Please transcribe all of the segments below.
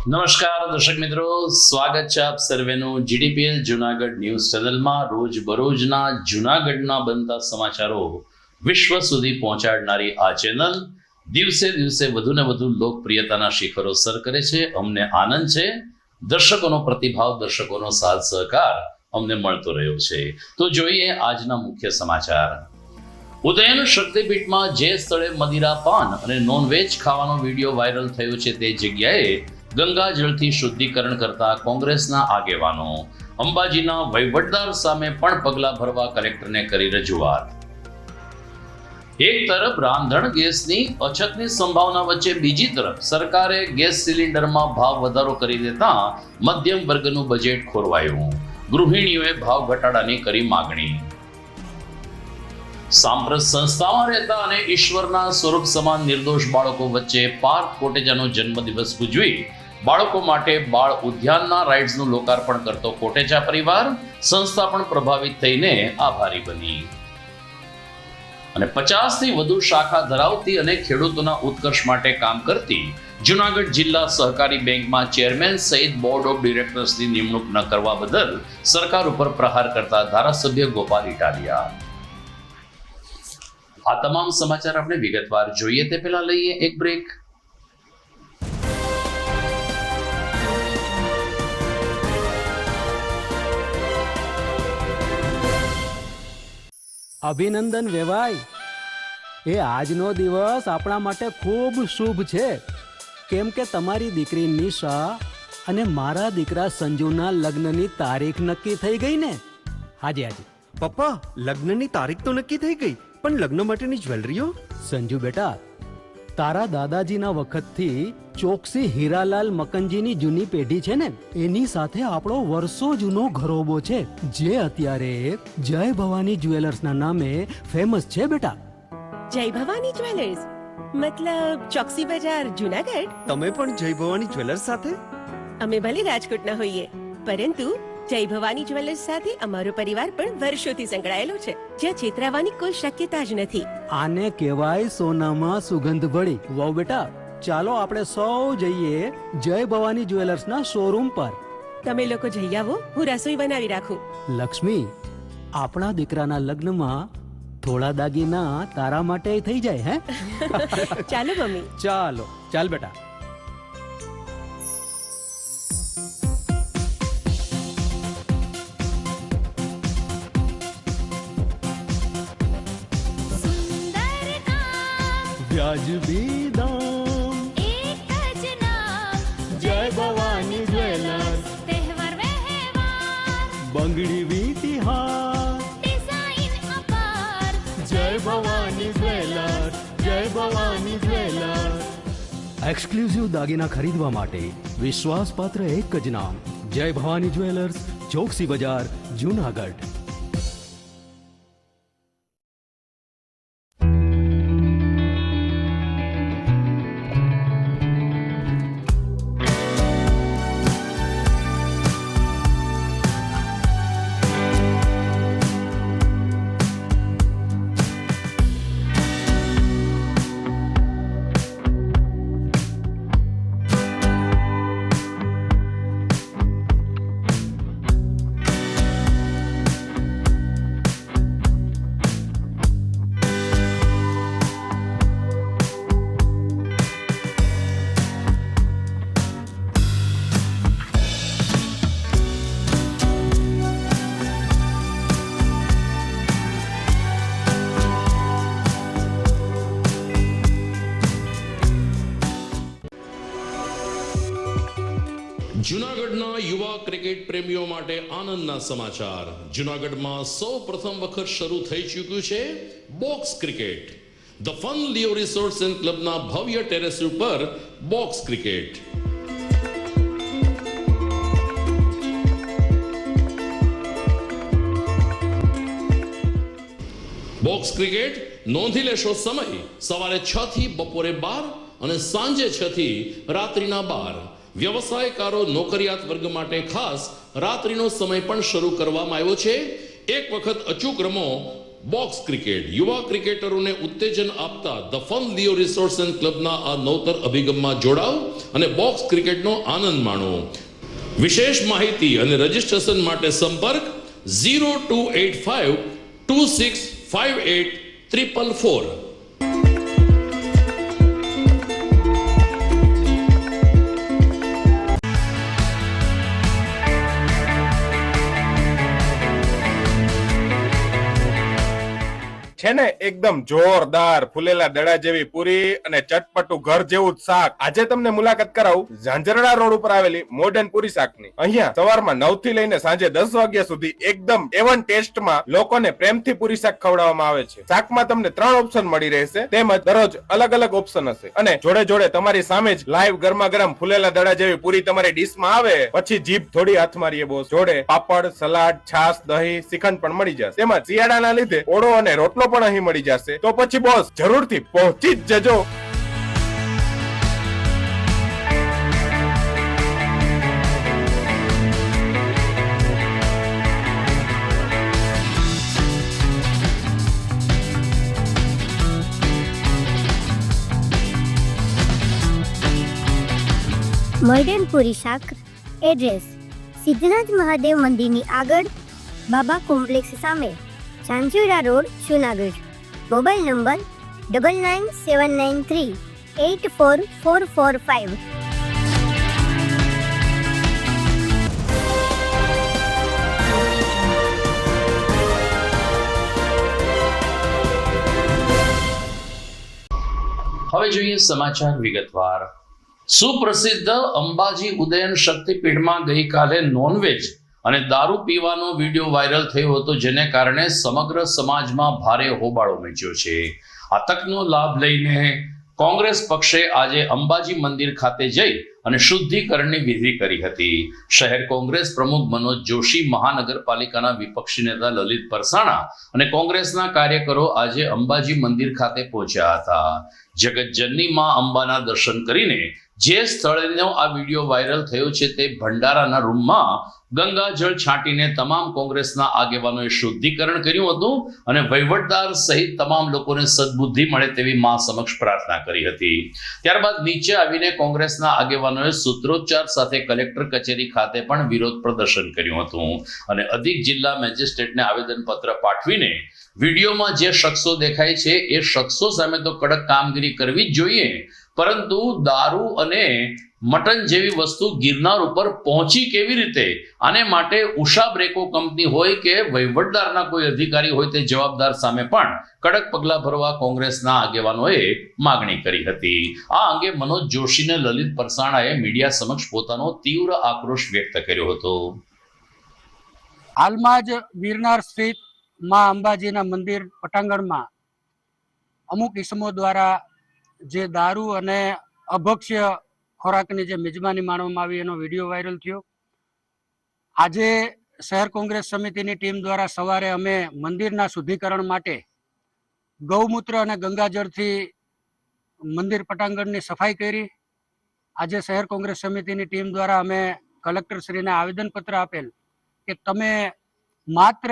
નમસ્કાર દર્શક મિત્રો, સ્વાગત છે આપ સર્વેનું જીડીપીએલ જુનાગઢ ન્યૂઝ ચેનલમાં. રોજ બરોજના જુનાગઢના બનતા સમાચારો વિશ્વ સુધી પહોંચાડનારી આ ચેનલ દિવસે દિવસે વધુ ને વધુ લોકપ્રિયતાના શિખરો સર કરે છે. અમને આનંદ છે, દર્શકોનો પ્રતિભાવ, દર્શકોનો સાથ સહકાર અમને મળતો રહ્યો છે. તો જોઈએ આજના મુખ્ય સમાચાર. ઉદયન શક્તિપીઠમાં જે સ્થળે મદિરા પાન અને નોનવેજ ખાવાનો વિડીયો વાયરલ થયો છે તે જગ્યાએ ગંગાજળથી શુદ્ધિકરણ કરતા કોંગ્રેસના આગેવાનો. અંબાજીના વહીવટદાર સામે પણ પગલાં ભરવા કલેક્ટરને કરી રજૂઆત. એક તરફ રાંધણ ગેસની અછતની સંભાવના વચ્ચે બીજી તરફ સરકારે ગેસ સિલિન્ડરમાં ભાવ વધારો કરી દેતા મધ્યમ વર્ગનું બજેટ ખોરવાયું. ગૃહિણીઓએ ભાવ ઘટાડાની કરી માગણી. સાંપ્રત સંસ્થામાં રહેતા અને ઈશ્વરના સ્વરૂપ સમાન નિર્દોષ બાળકો વચ્ચે પાર્થ કોટેચાનો જન્મદિવસ ઉજવી બાળકો માટે બાળ ઉદ્યાનના રાઇડ્સનું લોકાર્પણ કરતો કોટેચા પરિવાર સંસ્થા પણ પ્રભાવિત થઈને આભારી બની. અને 50 થી વધુ શાખા ધરાવતી અને ખેડૂતોના ઉત્કર્ષ માટે કામ કરતી જુનાગઢ જિલ્લા સહકારી બેંકમાં ચેરમેન સહિત બોર્ડ ઓફ ડિરેક્ટર્સની નિમણૂક ન કરવા બદલ સરકાર ઉપર પ્રહાર કરતા ધારાસભ્ય ગોપાલ ઇટાલિયા. આ તમામ સમાચાર આપણે વિગતવાર જોઈએ તે પહેલા લઈએ એક બ્રેક. અભિનંદન વેવાઈ, એ આજનો દિવસ આપણા માટે ખૂબ શુભ છે, કેમ કે તમારી દીકરી નિશા અને મારા દીકરા સંજુના લગ્નની તારીખ નક્કી થઈ ગઈ ને. આજે પપ્પા, લગ્નની તારીખ તો નક્કી થઈ ગઈ, પણ લગ્ન માટેની જ્વેલરીઓ? સંજુ બેટા, તારા દાદાજીના વખતથી ચોકસી હીરાલાલ મકનજીની જૂની પેઢી છે ને, એની સાથે આપણો વર્ષો જૂનો ઘરોબો છે, જે અત્યારે જય ભવાની જ્વેલર્સના નામે ફેમસ છે બેટા. જય ભવાની જ્વેલર્સ મતલબ ચોકસી બજાર જુનાગઢ? તમે પણ જય ભવાની જ્વેલર્સ સાથે? અમે ભલે રાજકોટના હોઈએ, પરંતુ જય ભવાની જ્વેલર્સ સાથે અમારો પરિવાર પણ વર્ષોથી સંકળાયેલો છે, જ્યાં છેતરાવાની કોઈ શક્યતા જ નથી. આને કહેવાય સોનામાં સુગંધ ભળી. વાવ બેટા, ચાલો આપણે સૌ જઈએ જય ભવાની જ્વેલર્સના શોરૂમ પર. તમે લોકો જઈ આવો, હું રસોઈ બનાવી રાખું. લક્ષ્મી, આપણા દીકરાના લગ્નમાં થોડા દાગીના તારા માટે થઈ જાય. હે ચાલો મમ્મી. ચાલો ચાલ બેટા. વ્યાજબી દામ, એક જ નામ, જય ભવાની જ્વેલર્સ. તહેવાર વ્યવહાર, બંગડી વીતી હાર, ડિઝાઇન અપાર, જય ભવાની જ્વેલર્સ, જય ભવાની જ્વેલર્સ. એક્સક્લુઝિવ દાગીના ખરીદવા માટે વિશ્વાસપાત્ર એક જ નામ, જય ભવાની જ્વેલર્સ, ચોકસી બજાર, જુનાગઢ. જૂનાગઢના યુવા ક્રિકેટ પ્રેમીઓ માટે આનંદના સમાચાર. જૂનાગઢમાં સૌ પ્રથમ વખત શરૂ થઈ ચૂક્યું છે box cricket. The fun Leo resorts and ક્લબના ભવ્ય ટેરેસ ઉપર બોક્સ ક્રિકેટ. બોક્સ ક્રિકેટ નોંધી લેશો સમય સવારે 6 થી બપોરે 12 અને સાંજે 6 થી રાત્રિના 12. વ્યવસાયકારો, નોકરિયાત વર્ગ માટે ખાસ રાત્રિનો સમય પણ શરૂ કરવામાં આવ્યો છે. એક વખત અચૂક રમો બોક્સ ક્રિકેટ યુવા ક્રિકેટરોને ઉત્તેજન આપતા the fun Leo resorts and ક્લબના આ નવતર અભિગમમાં જોડાઓ અને બોક્સ ક્રિકેટનો આનંદ માણો. વિશેષ માહિતી અને રજિસ્ટ્રેશન માટે સંપર્ક 0285 2658 444. છે ને એકદમ જોરદાર ફૂલેલા દડા જેવી પૂરી અને ચટપટું ઘર જેવું જ શાક. આજે તમને મુલાકાત કરાવું ઝાંઝરડા રોડ ઉપર આવેલી મોડર્ન પૂરી શાકની. અહીંયા સવારમાં 9 થી લઈને સાંજે 10 વાગ્યા સુધી એકદમ એવન ટેસ્ટમાં લોકોને પ્રેમથી પૂરી શાક ખવડાવવામાં આવે છે. શાકમાં તમને 3 ઓપ્શન મળી રહેશે, તેમજ દરરોજ અલગ અલગ ઓપ્શન હશે અને જોડે જોડે તમારી સામે જ લાઈવ ગરમા ગરમ ફૂલેલા દડા જેવી પૂરી તમારી ડીશમાં આવે પછી જીભ થોડી હાથ મારીએ બોસ. જોડે પાપડ, સલાડ, છાશ, દહીં, શ્રીખંડ પણ મળી જશે. તેમજ શિયાળાના લીધે ઓળો અને રોટલો પણ અહીં મળી જશે. તો પછી બોસ જરૂરથી પહોંચી જ જજો. મોડર્ન પૂરી શાક. એડ્રેસ સિદ્ધનાથ મહાદેવ મંદિરની આગળ, બાબા કોમ્પ્લેક્સ સામે, Zanzarda road, Junagadh. Mobile number 9979384445. હવે જોઈએ સમાચાર વિગતવાર. સુપ્રસિદ્ધ અંબાજી ઉદયન શક્તિપીઠમાં ગઈકાલે નોનવેજ અને દારૂ પીવાનો વિડીયો વાયરલ થયો હતો, જેને કારણે સમગ્ર સમાજમાં ભારે હોબાળો મચ્યો છે. આ તકનો લાભ લઈને કોંગ્રેસ પક્ષે આજે અંબાજી મંદિર ખાતે જઈ અને શુદ્ધિકરણની વિધિ કરી હતી. શહેર કોંગ્રેસ પ્રમુખ મનોજ જોશી, મહાનગરપાલિકાના વિપક્ષી નેતા લલિત પરસાણા અને કોંગ્રેસના કાર્યકરો આજે અંબાજી મંદિર ખાતે પહોંચ્યા હતા. જગતજનની માં અંબાના દર્શન કરીને જે સ્થળેનો આ વિડીયો વાયરલ થયો છે તે ભંડારાના રૂમમાં ગંગાજળ છાંટીને તમામ કોંગ્રેસના આગેવાનોએ શુદ્ધિકરણ કર્યું હતું અને વહીવટદાર સહિત તમામ લોકોને સદબુદ્ધિ મળે તેવી માં સમક્ષ પ્રાર્થના કરી હતી. ત્યારબાદ નીચે આવીને કોંગ્રેસના આગેવાનોએ સૂત્રોચ્ચાર સાથે કલેક્ટર કચેરી ખાતે પણ વિરોધ પ્રદર્શન કર્યું હતું અને અધિક જિલ્લા મેજિસ્ટ્રેટને આવેદનપત્ર પાઠવીને વિડીયોમાં જે શખ્સો દેખાય છે એ શખ્સો સામે તો કડક કામગીરી કરવી જ જોઈએ, પરંતુ દારૂ અને મટન જેવી વસ્તુ ગિરનાર ઉપર પહોંચી કેવી રીતે, આને માટે ઉષા બ્રેકો કંપની હોય કે વહીવટદારના કોઈ અધિકારી હોય તે જવાબદાર સામે પણ કડક પગલાં ભરવા કોંગ્રેસના આગેવાનોએ માગણી કરી હતી. આ અંગે મનોજ જોશી અને લલિત પરસાણાએ મીડિયા સમક્ષ પોતાનો તીવ્ર આક્રોશ વ્યક્ત કર્યો હતો. હાલમાં જ ગિરનાર સ્થિત માં અંબાજીના મંદિર પટાંગણમાં અમુક ઇસમો દ્વારા જે દારૂ અને અભક્ષ્ય ખોરાકની જે મિજબાની માણવામાં આવી એનો વિડીયો વાયરલ થયો. આજે શહેર કોંગ્રેસ સમિતિની ટીમ દ્વારા સવારે અમે મંદિરના શુદ્ધિકરણ માટે ગૌમૂત્ર અને ગંગાજળથી મંદિર પટાંગણની સફાઈ કરી. આજે શહેર કોંગ્રેસ સમિતિની ટીમ દ્વારા અમે કલેક્ટરશ્રીને આવેદનપત્ર આપેલ કે તમે માત્ર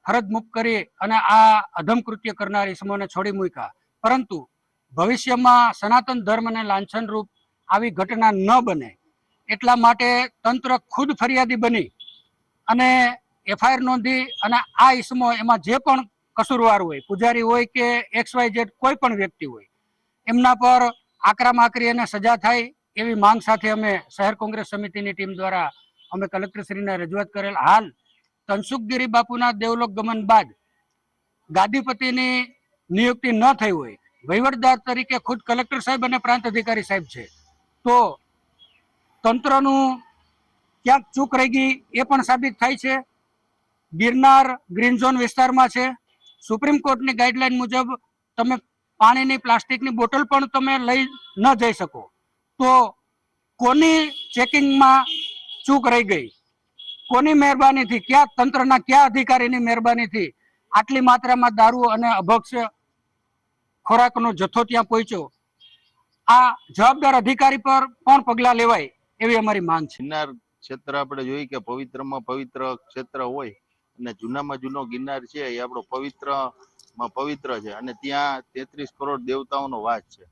ફરજ મુક્ત કરી અને આ અધમ કૃત્ય કરનાર ઇસમોને છોડી મૂક્યા, પરંતુ ભવિષ્યમાં સનાતન ધર્મને લાંછનરૂપ આવી ઘટના ન બને એટલા માટે તંત્ર ખુદ ફરિયાદી બની અને એફઆઈઆર નોંધી અને આ ઇસમો એમાં જે પણ કસૂરવાર હોય, પૂજારી હોય કે XYZ કોઈ પણ વ્યક્તિ હોય, એમના પર આકરામાં આકરી અને સજા થાય એવી માંગ સાથે અમે શહેર કોંગ્રેસ સમિતિની ટીમ દ્વારા અમે કલેક્ટરશ્રીને રજૂઆત કરેલ. હાલ તનસુખગીરી બાપુના દેવલોક ગમન બાદ ગાદીપતિની નિયુક્તિ ન થઈ હોય, વહીવટદાર તરીકે ખુદ કલેક્ટર સાહેબ અને પ્રાંત અધિકારી સાહેબ છે, તો તંત્રનું ક્યાંક ચૂક રહી ગઈ એ પણ સાબિત થાય છે. ગિરનાર ગ્રીન ઝોન વિસ્તારમાં છે. સુપ્રીમ કોર્ટની ગાઈડલાઈન મુજબ તમે પાણીની પ્લાસ્ટિકની બોટલ પણ તમે લઈ ન જઈ શકો, તો કોની ચેકિંગમાં ચૂક રહી ગઈ, કોની મહેરબાનીથી, ક્યાં તંત્રના કયા અધિકારીની મહેરબાનીથી આટલી માત્રામાં દારૂ અને અભક્ષ્ય ખોરાકનો જથ્થો ત્યાં પહોંચ્યો? આ જવાબદાર અધિકારી પર પણ પગલાં લેવાય એવી અમારી માંગ છે. ગિરનાર ક્ષેત્ર આપણે જોઈએ કે પવિત્રમાં પવિત્ર ક્ષેત્ર હોય અને જૂનામાં જૂનો ગિરનાર છે એ આપણો પવિત્ર માં પવિત્ર છે અને ત્યાં 33 કરોડ દેવતાઓનો વાસ છે.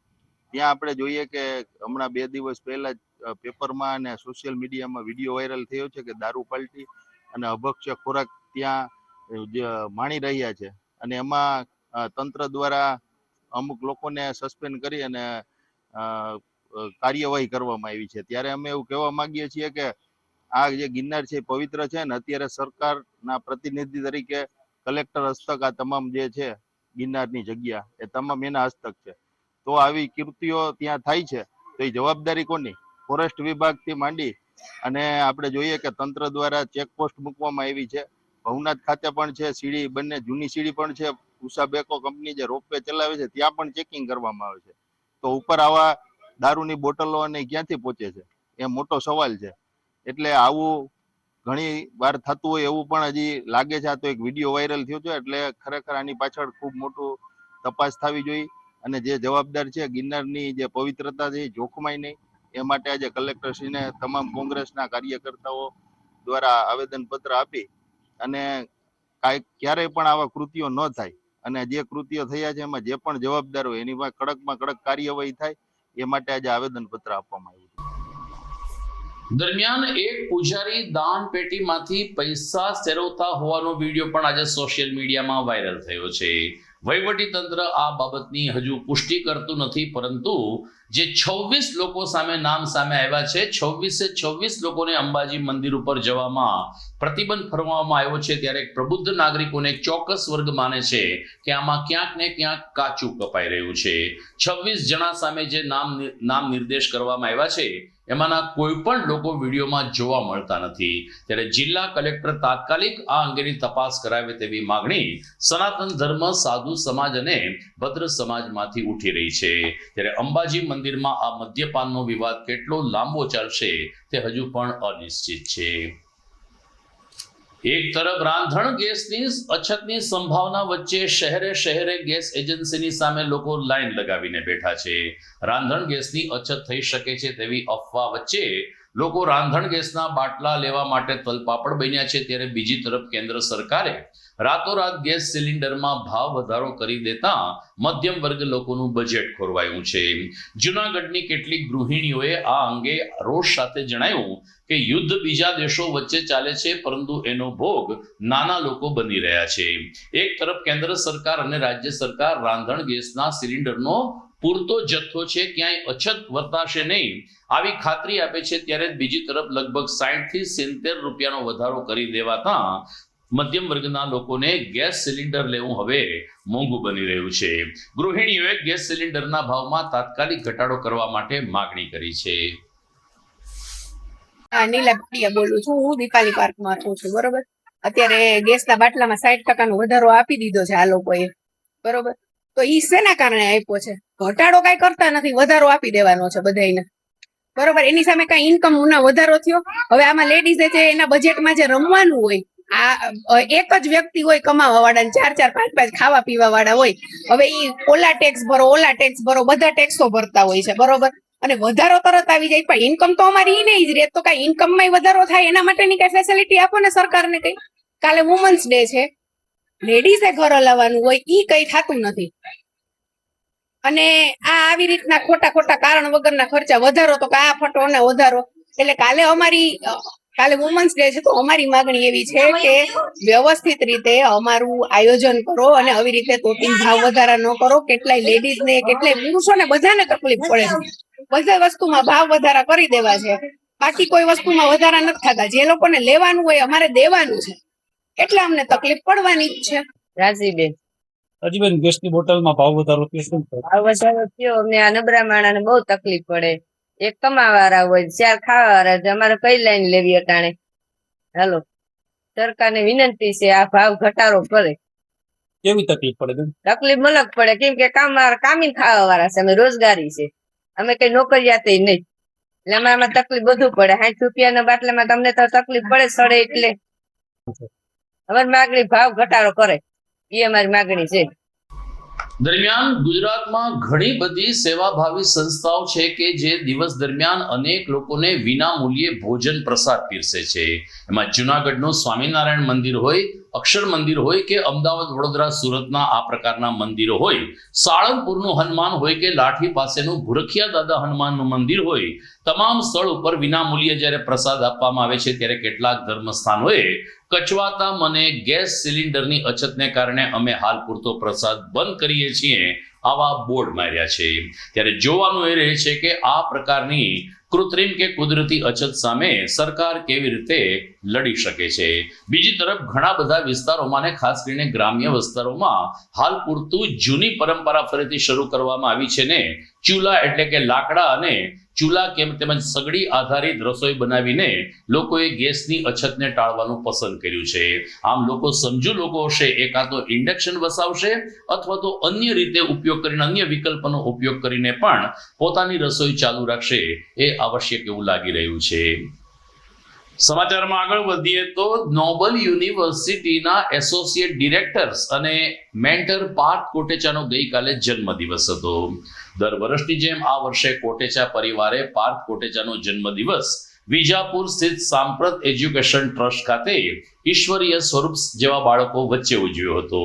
ત્યાં આપણે જોઈએ કે હમણાં 2 દિવસ પહેલા જ પેપરમાં અને સોશિયલ મીડિયામાં વિડીયો વાયરલ થયો છે કે દારૂ પાલ્ટી અને અભક્ષ્ય ખોરાક ત્યાં માણી રહ્યા છે અને એમાં તંત્ર દ્વારા અમુક લોકોને સસ્પેન્ડ કરી અને કાર્યવાહી કરવામાં આવી છે. ત્યારે અમે એવું કહેવા માંગીએ છીએ કે આ જે ગિરનાર છે પવિત્ર છે ને અત્યારે સરકારના પ્રતિનિધિ તરીકે કલેક્ટર હસ્તક આ તમામ જે છે ગિરનારની જગ્યા એ તમામ એના હસ્તક છે. તો આવી કૃતિઓ ત્યાં થાય છે તો એ જવાબદારી કોની? ફોરેસ્ટ વિભાગથી માંડી અને આપણે જોઈએ કે તંત્ર દ્વારા ચેકપોસ્ટ મૂકવામાં આવી છે. ભવનાથ ખાતે પણ છે, સીડી બંને જૂની સીડી પણ છે. ઉષા બેકો કંપની જે રોપવે ચલાવે છે ત્યાં પણ ચેકિંગ કરવામાં આવે છે. તો ઉપર આવા દારૂની બોટલો અને ક્યાંથી પહોંચે છે એ મોટો સવાલ છે. એટલે આવું ઘણી વાર થતું હોય એવું પણ હજી લાગે છે. આ તો એક વિડીયો વાયરલ થયો છે એટલે ખરેખર આની પાછળ ખૂબ મોટું તપાસ થવી જોઈએ અને જે જવાબદાર છે ગિરનારની જે પવિત્રતા છે જોખમાય નહીં એ માટે આજે કલેક્ટરશ્રીને તમામ કોંગ્રેસના કાર્યકર્તાઓ દ્વારા આવેદનપત્ર આપી અને ક્યારેય પણ આવા કૃત્યો ન થાય અને જે કૃત્યો થયા છે એમાં જે પણ જવાબદાર હોય એની પર કડકમાં કડક કાર્યવાહી થાય એ માટે આજે આવેદનપત્ર આપવામાં આવ્યું. દરમિયાન એક પૂજારી દાન પેટીમાંથી પૈસા સેરવતા હોવાનો વિડીયો પણ આજે સોશિયલ મીડિયામાં વાયરલ થયો છે. વહીવટી તંત્ર આ બાબતની હજુ પુષ્ટિ કરતું નથી, પરંતુ જે 26 લોકો સામે નામ સામે આવ્યા છે, 26 લોકોને અંબાજી મંદિર ઉપર જવામાં પ્રતિબંધ ફરમાવવામાં આવ્યો છે. ત્યારે પ્રબુદ્ધ નાગરિકોને એક ચોક્કસ વર્ગ માને છે કે આમાં ક્યાંક ને ક્યાંક કાચું કપાઈ રહ્યું છે. 26 જણા સામે જે નામ નિર્દેશ કરવામાં આવ્યા છે એમાંના કોઈ પણ લોકો વિડીયોમાં જોવા મળતા નથી. ત્યારે જિલ્લા કલેક્ટર તાત્કાલિક આ અંગેની તપાસ કરાવે તેવી માંગણી સનાતન ધર્મ, સાધુ સમાજ અને ભદ્ર સમાજમાંથી ઉઠી રહી છે. ત્યારે અંબાજી મંદિરમાં આ મદ્યપાનનો વિવાદ કેટલો લાંબો ચાલશે તે હજુ પણ અનિશ્ચિત છે. એક તરફ રાંધણ ગેસની અછતની સંભાવના વચ્ચે શહેરે ગેસ એજન્સીની સામે લોકો લાઈન લગાવીને બેઠા છે. રાંધણ ગેસની અછત થઈ શકે છે તેવી અફવા વચ્ચે લોકો રાંધણ ગેસના બાટલા લેવા માટે તલપાપડ બન્યા છે. ત્યારે બીજી તરફ કેન્દ્ર સરકારે રાતોરાત ગેસ સિલિન્ડરમાં ભાવ વધારો કરી દેતા મધ્યમ વર્ગ લોકોનું બજેટ ખોરવાયું છે. જૂનાગઢની કેટલીક ગૃહિણીઓએ આ અંગે રોષ સાથે જણાવ્યું કે યુદ્ધ બીજા દેશો વચ્ચે ચાલે છે, પરંતુ એનો ભોગ નાના લોકો બની રહ્યા છે. એક તરફ કેન્દ્ર સરકાર અને રાજ્ય સરકાર રાંધણ ગેસના સિલિન્ડરનો પૂરતો જથ્થો છે, ક્યાંય અછત વર્તાશે નહીં આવી ખાતરી આપે છે, ત્યારે બીજી તરફ લગભગ 60 થી 70 રૂપિયાનો વધારો કરી દેવાતા મધ્યમ વર્ગના લોકોને ગેસ સિલિન્ડર લેવું હવે મોંઘું બની રહ્યું છે. ગૃહિણીઓએ ગેસ સિલિન્ડરના ભાવમાં તાત્કાલિક ઘટાડો કરવા માટે માગણી કરી છે. નીલા પટિયા બોલું છું. હું દીપાલી પાર્કમાં રહું છું. બરોબર, અત્યારે ગેસના બાટલામાં 60% નો વધારો આપી દીધો છે આ લોકોએ. બરોબર, તો ઈ શેના કારણે આપ્યો છે? ઘટાડો કઈ કરતા નથી, વધારો આપી દેવાનો છે બધાને. બરોબર, એની સામે કઈ ઇન્કમ ના વધારો થયો? હવે આમાં લેડીઝે જે એના બજેટમાં જે રમવાનું હોય, આ એક જ વ્યક્તિ હોય કમાવા વાળા, 4 5 5 ખાવા પીવા વાળા હોય. હવે ઈ ઓલા ટેક્સ ભરો, બધા ટેક્સો ભરતા હોય છે. બરોબર, અને વધારો તરત આવી જાય, પણ ઇન્કમ તો અમારી ઈ નહીં જ રહે. તો કઈ ઇન્કમમાં વધારો થાય એના માટેની કઈ ફેસિલિટી આપો ને સરકારને. કઈ કાલે વુમન્સ ડે છે, લેડીઝે ઘર હલાવવાનું હોય, ઈ કઈ થતું નથી. અને આ આવી રીતના ખોટા કારણ વગરના ખર્ચા વધારો, તો આ ફટો ને વધારો. એટલે કાલે વુમન્સ ડે છે, તો અમારી માંગણી એવી છે કે વ્યવસ્થિત રીતે અમારું આયોજન કરો અને આવી રીતે તોતિંગ ભાવ વધારા ન કરો. કેટલાય લેડીઝ ને કેટલાય પુરુષોને બધાને તકલીફ પડે છે. બધા વસ્તુમાં ભાવ વધારા કરી દેવા છે, બાકી કોઈ વસ્તુમાં વધારા નથી થતા. જે લોકોને લેવાનું હોય અમારે દેવાનું છે, એટલે અમને તકલીફ પડવાની જ છે. રાજીબેન ગેસની બોટલમાં ભાવ વધારો ભાવ વધારો થયો, અમને આ નબળા માણસને બહુ તકલીફ પડે. એક કમાવાળા હોય, 4 ખાવાવાળા, અમારે કઈ લાઈન લેવી અટાણે? હાલો, સરકારને વિનંતી છે આ ભાવ ઘટાડો કરે. કેવી તકલીફ પડે? તકલીફ મલક પડે, કેમ કે કામીન ખાવા વાળા છે, અમે રોજગારી છે, અમે કઈ નોકરિયાત નહીં. એટલે અમારામાં તકલીફ બધું પડે. 60 રૂપિયાના બાટલામાં તમને તો તકલીફ પડે સડે. એટલે અમારી માગણી ભાવ ઘટાડો કરે, એ અમારી માગણી છે. દરમિયાન ગુજરાતમાં ઘણી બધી સેવાભાવી સંસ્થાઓ છે કે જે દિવસ દરમિયાન અનેક લોકોને વિના મૂલ્યે ભોજન પ્રસાદ પીરસે છે. એમાં જૂનાગઢનું સ્વામિનારાયણ મંદિર હોય અક્ષર મંદિર હોય કે અમદાવાદ, વડોદરા, સુરતના આ પ્રકારના મંદિરો હોય, સાળંગપુરનું હનુમાન હોય કે લાઠી પાસેનું ભુરખિયા દાદા હનુમાનનું મંદિર હોય, તમામ સ્થળ ઉપર વિનામૂલ્યે જ્યારે પ્રસાદ આપવામાં આવે છે ત્યારે કેટલાક ધર્મસ્થાનોએ કચવાતા મને ગેસ સિલિન્ડરની અછતને કારણે અમે હાલ પૂરતો પ્રસાદ બંધ કરીએ છીએ આવા બોર્ડ માર્યા છે. ત્યારે જોવાનું એ રહે છે કે આ પ્રકારની કૃત્રિમ કે કુદરતી અછત સામે સરકાર કેવી રીતે લડી શકે છે. બીજી તરફ ઘણા બધા વિસ્તારોમાં ને ખાસ કરીને ગ્રામ્ય વિસ્તારોમાં હાલ પૂરતું જૂની પરંપરા ફરીથી શરૂ કરવામાં આવી છે ને ચૂલા એટલે કે લાકડા અને ચૂલા તેમજ સગડી આધારિત રસોઈ બનાવીને લોકોએ ગેસની અછતને ટાળવાનું પસંદ કર્યું છે. આમ લોકો સમજુ લોકો હશે એ કાં તો ઇન્ડક્શન વસાવશે અથવા તો અન્ય રીતે ઉપયોગ કરીને અન્ય વિકલ્પનો ઉપયોગ કરીને પણ પોતાની રસોઈ ચાલુ રાખશે એ આવશ્યક એવું લાગી રહ્યું છે. સમાચારમાં આગળ વધીએ તો નોબલ યુનિવર્સિટીના એસોસિએટ ડિરેક્ટર્સ અને મેન્ટર પાર્થ કોટેચાનો ગઈકાલે જન્મદિવસ હતો. દર વર્ષની જેમ આ વર્ષે કોટેચા પરિવારે પાર્થ કોટેચાનો જન્મદિવસ વિજાપુર સ્થિત સાંપ્રત એજ્યુકેશન ટ્રસ્ટ ખાતે ઈશ્વરીય સ્વરૂપ જેવા બાળકો વચ્ચે ઉજવ્યો હતો.